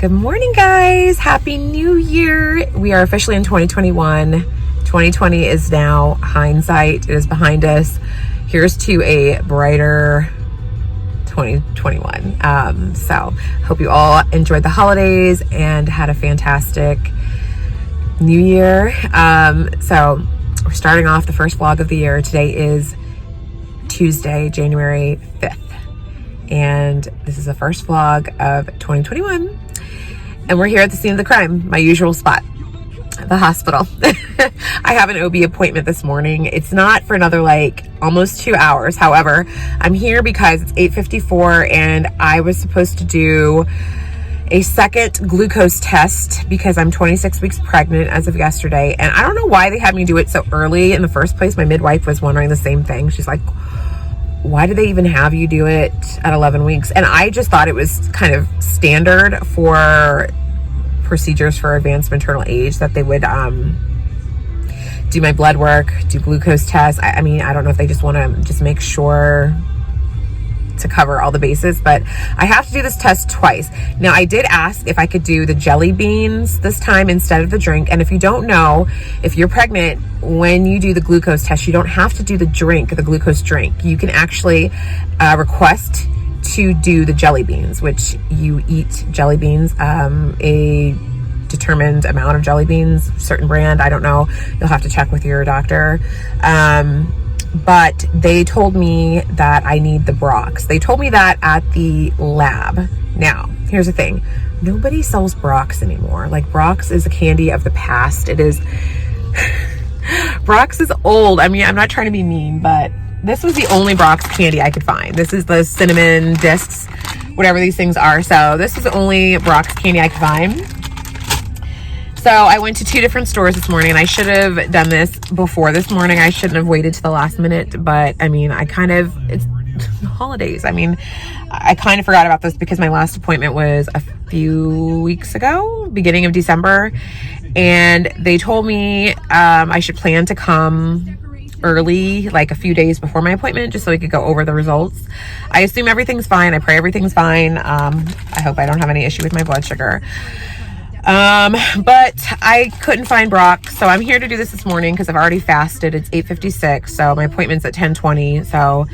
Good morning, guys. Happy New Year. We are officially in 2021. 2020 is now hindsight. It is behind us. Here's to a brighter 2021. So hope you all enjoyed the holidays and had a fantastic New Year. So we're starting off the first vlog of the year. Today is Tuesday, January 5th. And this is the first vlog of 2021. And we're here at the scene of the crime, my usual spot, the hospital. I have an OB appointment this morning. It's not for another almost 2 hours. However, I'm here because it's 8:54 and I was supposed to do a second glucose test because I'm 26 weeks pregnant as of yesterday. And I don't know why they had me do it so early in the first place. My midwife was wondering the same thing. She's like, why do they even have you do it at 11 weeks? And I just thought it was kind of standard for procedures for advanced maternal age that they would do my blood work, do glucose tests. I mean, I don't know if they just want to just make sure to cover all the bases, but I have to do this test twice. Now, I did ask if I could do the jelly beans this time instead of the drink. And if you don't know, if you're pregnant, when you do the glucose test, you don't have to do the drink, the glucose drink. You can actually request to do the jelly beans, which you eat jelly beans, a determined amount of jelly beans, certain brand, I don't know. You'll have to check with your doctor. But they told me that I need the Brox. They told me that at the lab. Now, here's the thing. Nobody sells Brox anymore. Brox is a candy of the past. It is... Brox is old. I mean, I'm not trying to be mean, but this was the only Brox candy I could find. This is the cinnamon discs, whatever these things are. So this is the only Brox candy I could find. So I went to 2 different stores this morning, and I should have done this before this morning. I shouldn't have waited to the last minute, but I mean, it's the holidays. I mean, I kind of forgot about this because my last appointment was a few weeks ago, beginning of December. And they told me I should plan to come early, a few days before my appointment, just so we could go over the results. I assume everything's fine. I pray everything's fine. I hope I don't have any issue with my blood sugar. But I couldn't find Brock, so I'm here to do this morning because I've already fasted. It's 8:56, so my appointment's at 10:20. So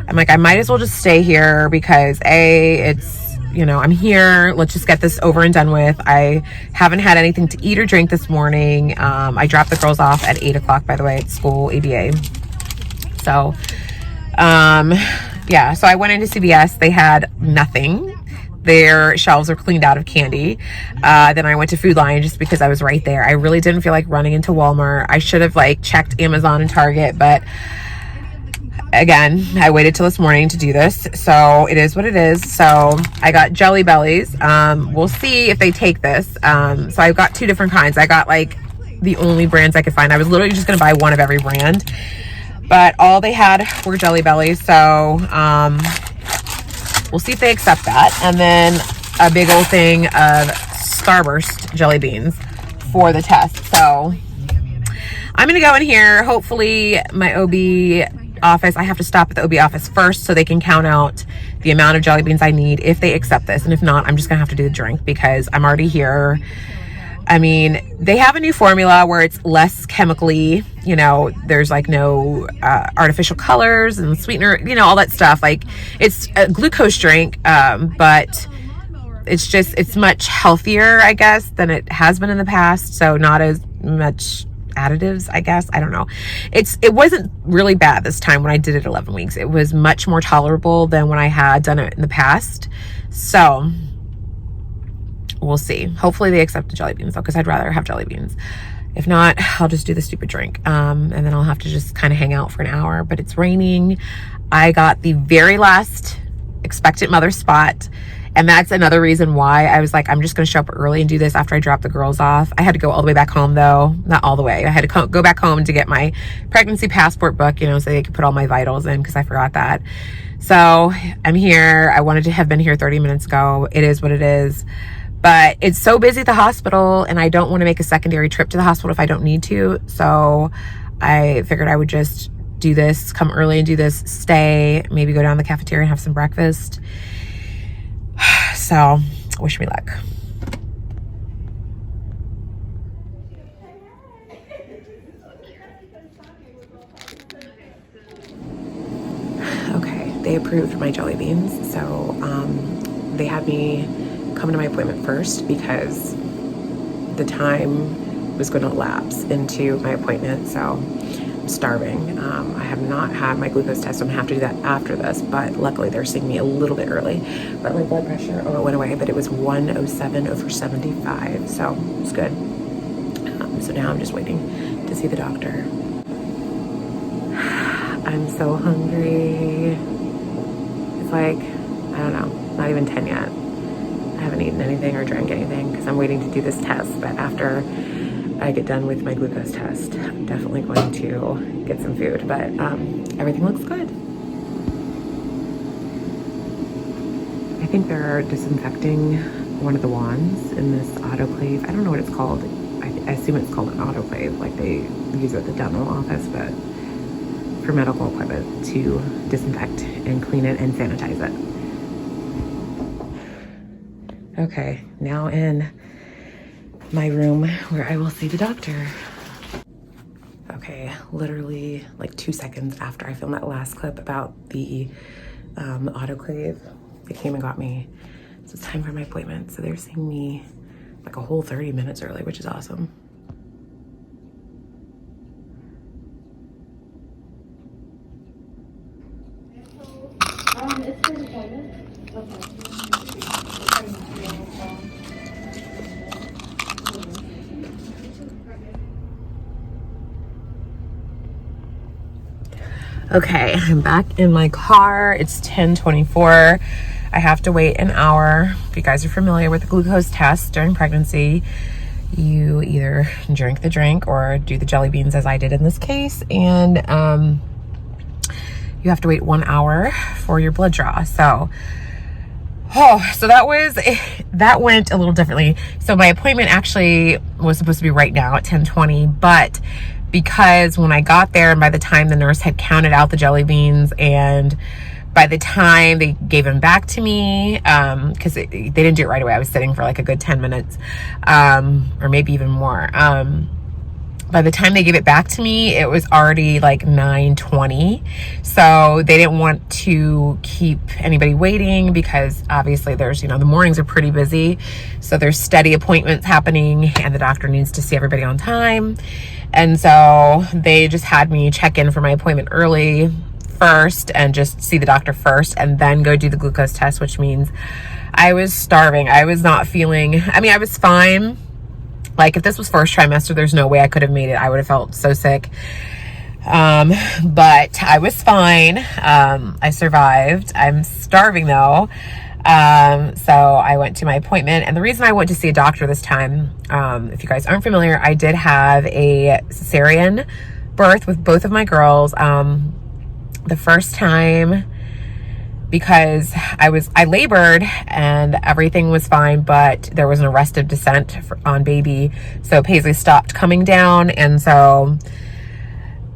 I'm like, I might as well just stay here because it's, I'm here. Let's just get this over and done with. I haven't had anything to eat or drink this morning. I dropped the girls off at 8 o'clock, by the way, at school, ABA. So, yeah, so I went into CVS. They had nothing. Their shelves are cleaned out of candy. Then I went to Food Lion just because I was right there. I really didn't feel like running into Walmart. I should have checked Amazon and Target, but again, I waited till this morning to do this. So it is what it is. So I got Jelly Bellies. We'll see if they take this. So I've got 2 different kinds. I got the only brands I could find. I was literally just going to buy one of every brand, but all they had were Jelly Bellies. So, we'll see if they accept that. And then a big old thing of Starburst jelly beans for the test. So I'm going to go in here. Hopefully my OB office, I have to stop at the OB office first so they can count out the amount of jelly beans I need if they accept this. And if not, I'm just going to have to do the drink because I'm already here. I mean, they have a new formula where it's less chemically, there's no artificial colors and sweetener, all that stuff. It's a glucose drink, but it's much healthier, I guess, than it has been in the past. So not as much additives, I guess. I don't know. It wasn't really bad this time when I did it 11 weeks. It was much more tolerable than when I had done it in the past. So we'll see. Hopefully they accept the jelly beans though, because I'd rather have jelly beans. If not, I'll just do the stupid drink. And then I'll have to just kind of hang out for an hour, but it's raining. I got the very last expectant mother spot. And that's another reason why I was like, I'm just going to show up early and do this after I drop the girls off. I had to go all the way back home though. Not all the way. I had to go back home to get my pregnancy passport book, so they could put all my vitals in because I forgot that. So I'm here. I wanted to have been here 30 minutes ago. It is what it is. But it's so busy at the hospital and I don't want to make a secondary trip to the hospital if I don't need to. So I figured I would just do this, come early and do this, stay, maybe go down to the cafeteria and have some breakfast. So wish me luck. they approved my jelly beans. So they had me come to my appointment first because the time was going to lapse into my appointment. So I'm starving. I have not had my glucose test, so I'm gonna have to do that after this, but luckily they're seeing me a little bit early. But my blood pressure, it went away, but it was 107/75, so it's good. So now I'm just waiting to see the doctor. I'm so hungry. It's like, I don't know, not even 10 yet. I haven't eaten anything or drank anything because I'm waiting to do this test, but after I get done with my glucose test, I'm definitely going to get some food, but everything looks good. I think they're disinfecting one of the wands in this autoclave. I don't know what it's called. I assume it's called an autoclave, like they use it at the dental office, but for medical equipment to disinfect and clean it and sanitize it. Okay, now in my room where I will see the doctor. Okay, literally like 2 seconds after I filmed that last clip about the autoclave, they came and got me. So it's time for my appointment. So they're seeing me like a whole 30 minutes early, which is awesome. It's for the appointment. Okay, I'm back in my car. It's 10:24. I have to wait an hour. If you guys are familiar with the glucose test during pregnancy, you either drink the drink or do the jelly beans as I did in this case. And you have to wait 1 hour for your blood draw. So that went a little differently. So my appointment actually was supposed to be right now at 10:20, but because when I got there and by the time the nurse had counted out the jelly beans and by the time they gave them back to me, because they didn't do it right away. I was sitting for like a good 10 minutes, or maybe even more. By the time they gave it back to me, it was already like 9:20. So they didn't want to keep anybody waiting because obviously there's, the mornings are pretty busy. So there's steady appointments happening and the doctor needs to see everybody on time. And so they just had me check in for my appointment early first and just see the doctor first and then go do the glucose test, which means I was starving. I was not feeling, I was fine. Like if this was first trimester, there's no way I could have made it. I would have felt so sick. But I was fine. I survived. I'm starving though. So I went to my appointment, and the reason I went to see a doctor this time, if you guys aren't familiar, I did have a cesarean birth with both of my girls. The first time, because I labored and everything was fine, but there was an arrestive descent on baby. So Paisley stopped coming down, and so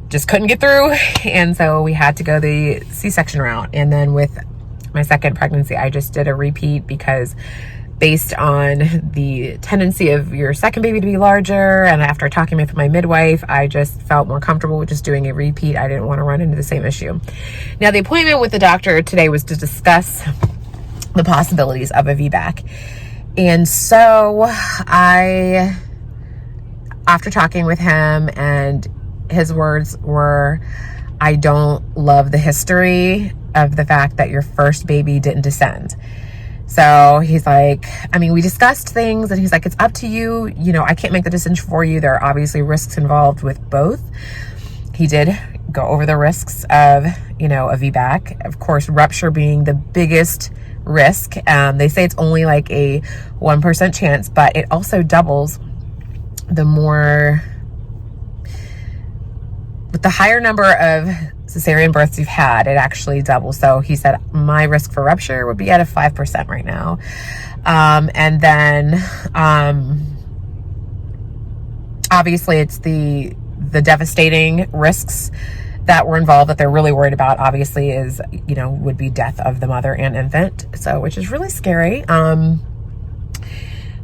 just couldn't get through. And so we had to go the C-section route. And then with my second pregnancy, I just did a repeat because based on the tendency of your second baby to be larger, and after talking with my midwife, I just felt more comfortable with just doing a repeat. I didn't want to run into the same issue. Now, the appointment with the doctor today was to discuss the possibilities of a VBAC. And so after talking with him, and his words were, I don't love the history of the fact that your first baby didn't descend. So he's like, we discussed things, and he's like, it's up to you. I can't make the decision for you. There are obviously risks involved with both. He did go over the risks of, a VBAC. Of course, rupture being the biggest risk. They say it's only like a 1% chance, but it also doubles with the higher number of cesarean births you've had, it actually doubles. So he said my risk for rupture would be at a 5% right now. And then obviously it's the devastating risks that were involved that they're really worried about, obviously, is, would be death of the mother and infant. So, which is really scary.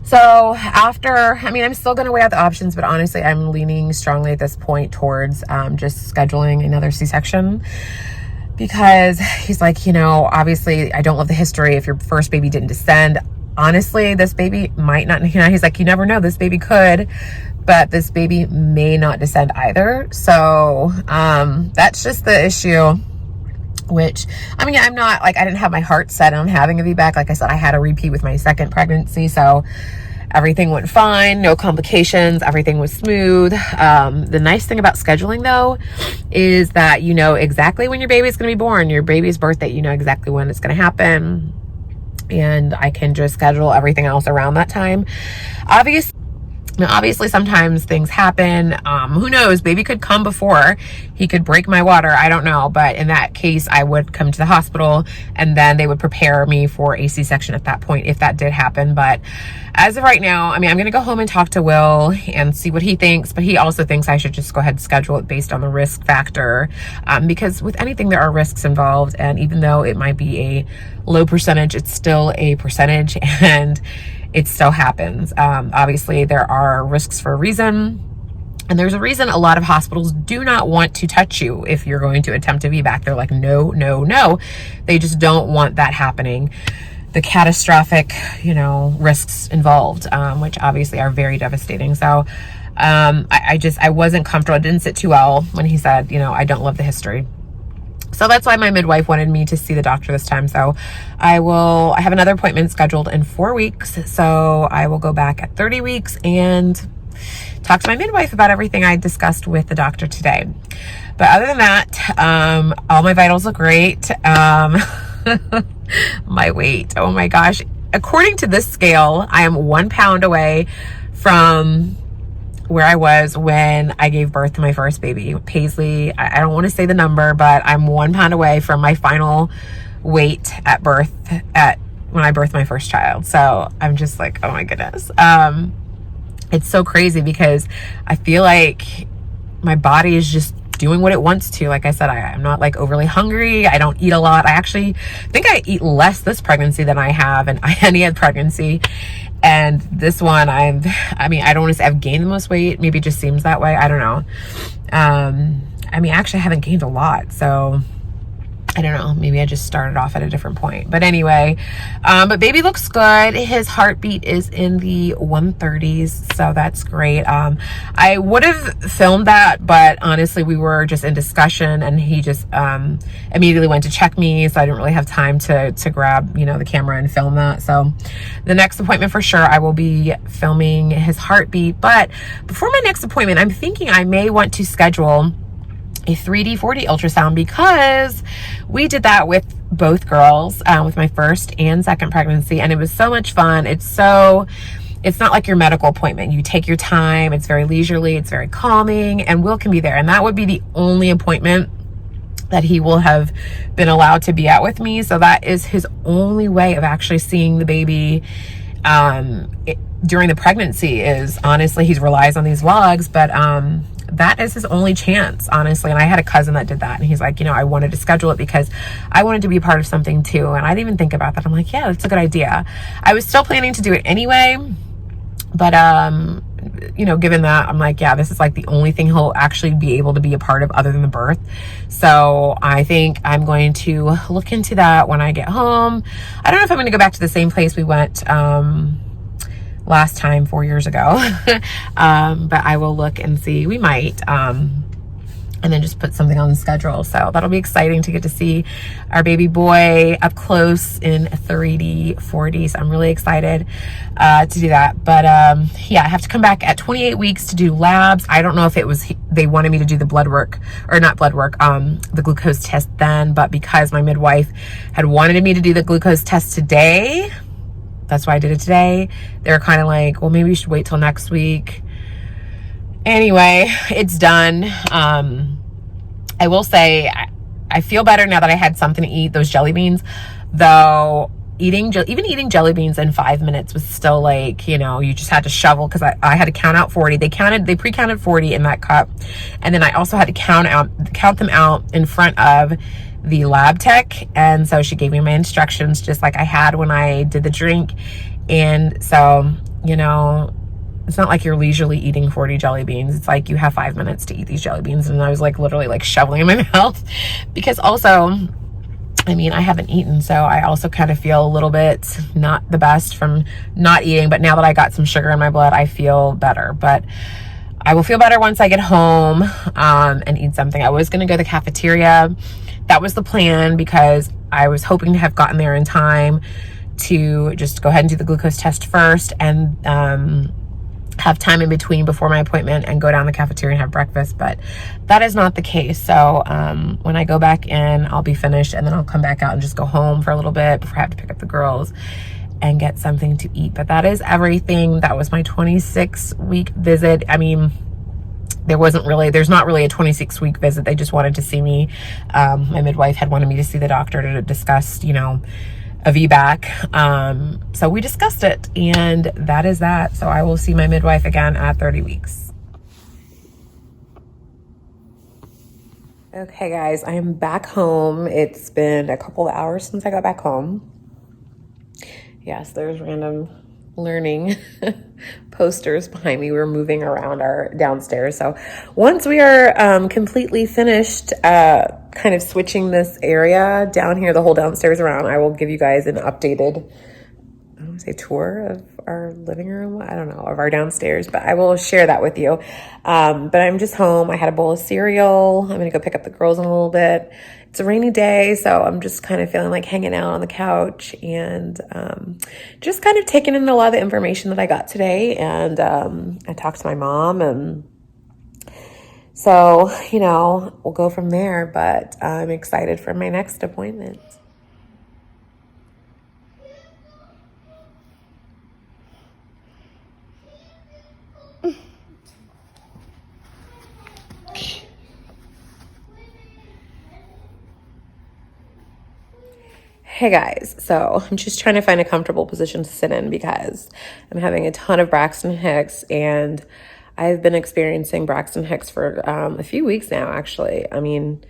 So after, I'm still going to weigh out the options, but honestly, I'm leaning strongly at this point towards just scheduling another C-section. because he's like, you know, obviously I don't love the history if your first baby didn't descend. Honestly, this baby might not, you know, he's like, you never know, this baby could, but this baby may not descend either. So that's just the issue, which, I mean, I'm not like, I didn't have my heart set on having a VBAC. Like I said, I had a repeat with my second pregnancy, so everything went fine, no complications, everything was smooth. The nice thing about scheduling though is that you know exactly when your baby is going to be born, your baby's birthday, you know exactly when it's going to happen, and I can just schedule everything else around that time. Obviously sometimes things happen. Who knows, baby could come before, he could break my water, I don't know, but in that case I would come to the hospital and then they would prepare me for a C-section at that point if that did happen. But as of right now, I mean, I'm gonna go home and talk to Will and see what he thinks, but he also thinks I should just go ahead and schedule it based on the risk factor, because with anything there are risks involved, and even though it might be a low percentage, it's still a percentage, and it still happens. Obviously there are risks for a reason, and there's a reason a lot of hospitals do not want to touch you if you're going to attempt a VBAC. They're like, no, no, no. They just don't want that happening. The catastrophic, you know, risks involved, which obviously are very devastating. So I wasn't comfortable. It didn't sit too well when he said, you know, I don't love the history. So that's why my midwife wanted me to see the doctor this time. So I have another appointment scheduled in 4 weeks. So I will go back at 30 weeks and talk to my midwife about everything I discussed with the doctor today. But other than that, all my vitals look great. My weight, oh my gosh. According to this scale, I am 1 pound away from where I was when I gave birth to my first baby, Paisley. I don't want to say the number, but I'm 1 pound away from my final weight at birth, when I birthed my first child. So I'm just like, oh my goodness. It's so crazy because I feel like my body is just doing what it wants to. Like I said, I'm not like overly hungry. I don't eat a lot. I actually think I eat less this pregnancy than I have in any other pregnancy. And this one, I don't want to say I've gained the most weight. Maybe it just seems that way. I don't know. I mean, actually I haven't gained a lot. So I don't know, maybe I just started off at a different point. But anyway, but baby looks good. His heartbeat is in the 130s, so that's great. I would have filmed that, but honestly, we were just in discussion and he just immediately went to check me, so I didn't really have time to grab, you know, the camera and film that. So the next appointment for sure, I will be filming his heartbeat. But before my next appointment, I'm thinking I may want to schedule a 3D 4D ultrasound, because we did that with both girls, with my first and second pregnancy, and it was so much fun. It's not like your medical appointment. You take your time, it's very leisurely, it's very calming, and Will can be there. And that would be the only appointment that he will have been allowed to be at with me. So that is his only way of actually seeing the baby during the pregnancy. Is honestly, he relies on these vlogs, but that is his only chance, honestly. And I had a cousin that did that, and he's like, you know, I wanted to schedule it because I wanted to be a part of something too. And I didn't even think about that. I'm like, yeah, that's a good idea. I was still planning to do it anyway, but you know, given that, I'm like, yeah, this is like the only thing he'll actually be able to be a part of other than the birth. So I think I'm going to look into that when I get home. I don't know if I'm going to go back to the same place we went last time 4 years ago. But I will look and see. We might, and then just put something on the schedule. So that'll be exciting to get to see our baby boy up close in 3D 4D. So I'm really excited to do that. But yeah, I have to come back at 28 weeks to do labs. I don't know if it was they wanted me to do the blood work, or not blood work, the glucose test then, but because my midwife had wanted me to do the glucose test today, that's why I did it today. They're kind of like, well, maybe you should wait till next week. Anyway, it's done. I will say I feel better now that I had something to eat. Those jelly beans, though, even eating jelly beans in 5 minutes was still like, you know, you just had to shovel, because I had to count out 40. They pre-counted 40 in that cup, and then I also had to count them out in front of the lab tech. And so she gave me my instructions just like I had when I did the drink. And so, you know, it's not like you're leisurely eating 40 jelly beans. It's like you have 5 minutes to eat these jelly beans. And I was like literally like shoveling in my mouth because also, I mean, I haven't eaten, so I also kind of feel a little bit not the best from not eating. But now that I got some sugar in my blood, I feel better. But I will feel better once I get home and eat something. I was going to go to the cafeteria. That was the plan because I was hoping to have gotten there in time to just go ahead and do the glucose test first and have time in between before my appointment and go down the cafeteria and have breakfast, but that is not the case. So when I go back in, I'll be finished and then I'll come back out and just go home for a little bit before I have to pick up the girls and get something to eat. But that is everything. That was my 26-week visit. I mean, there's not really a 26-week visit. They just wanted to see me. My midwife had wanted me to see the doctor to discuss, you know, a VBAC. So we discussed it and that is that. So I will see my midwife again at 30 weeks. Okay guys, I am back home. It's been a couple of hours since I got back home. Yes, there's random learning posters behind me. We're moving around our downstairs. So once we are completely finished kind of switching this area down here, the whole downstairs around, I will give you guys an updated, I don't say tour of our living room. I don't know, of our downstairs, but I will share that with you. But I'm just home. I had a bowl of cereal. I'm going to go pick up the girls in a little bit. It's a rainy day, so I'm just kind of feeling like hanging out on the couch and just kind of taking in a lot of the information that I got today. And I talked to my mom, and so, you know, we'll go from there. But I'm excited for my next appointment. Hey guys, so I'm just trying to find a comfortable position to sit in because I'm having a ton of Braxton Hicks and I've been experiencing Braxton Hicks for a few weeks now, actually. I mean,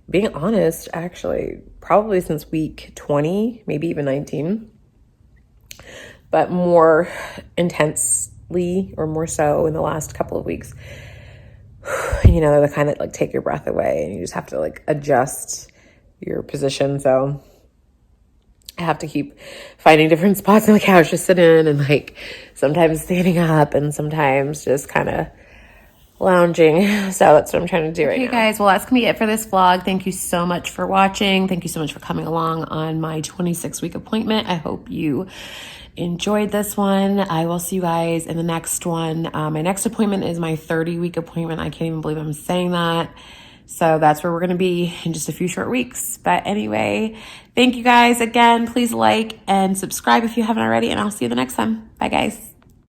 being honest, actually, probably since week 20, maybe even 19, but more intensely or more so in the last couple of weeks. You know, they're the kind that like take your breath away and you just have to like adjust your position. So I have to keep finding different spots on the couch to sit in and like sometimes standing up and sometimes just kind of lounging. So that's what I'm trying to do right now. Okay, guys. Well, that's going to be it for this vlog. Thank you so much for watching. Thank you so much for coming along on my 26-week appointment. I hope you enjoyed this one. I will see you guys in the next one. My next appointment is my 30-week appointment. I can't even believe I'm saying that. So that's where we're going to be in just a few short weeks. But anyway, thank you guys again. Please like and subscribe if you haven't already, and I'll see you the next time. Bye, guys.